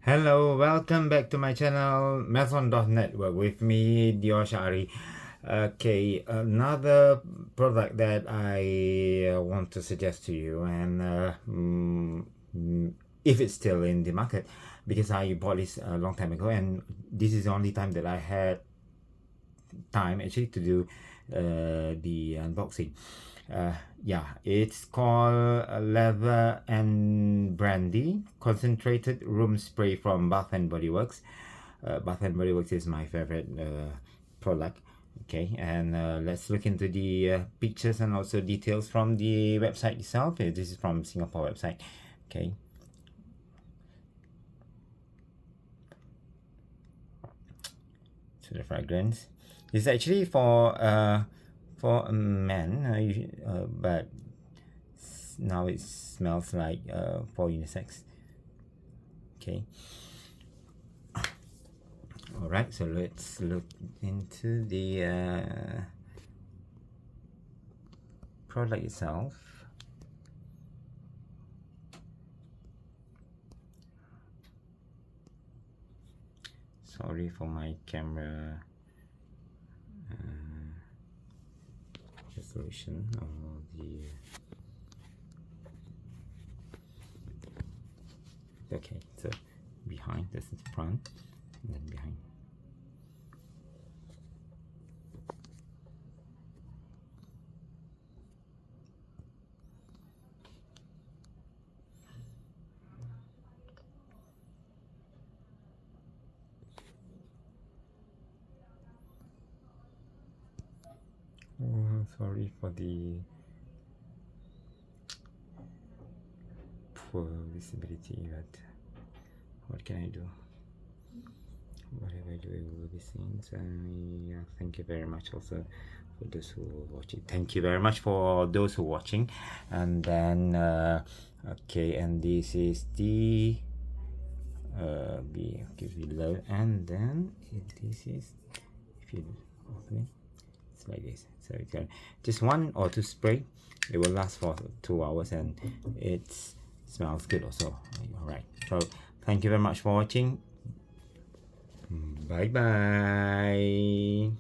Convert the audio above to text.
Hello, welcome back to my channel Maison.network with me, Dior Shaari. Okay, another product that I want to suggest to you, and if it's still in the market, because I bought this a long time ago, and this is the only time that I had time actually to do the unboxing. Yeah, it's called Leather and Brandy Concentrated Room Spray from Bath&Body Works. Bath&Body Works is my favorite product. Okay, and let's look into the pictures and also details from the website itself. This is from Singapore website. Okay. So the fragrance is actually for a man, but now it smells like for unisex. Okay. All right, so let's look into the product itself. Sorry for my camera resolution of the. Okay, so behind, this is front, and then behind. Oh, sorry for the poor visibility, but what can I do? Whatever I do, it will be seen. So yeah, thank you very much also for those who are watching. Thank you very much for those who are watching. And then okay, and this is the below, and then this is, if you open it, it's like this. So it's got just one or two spray. It will last for 2 hours, and it smells good also. All right, so thank you very much for watching. Bye bye.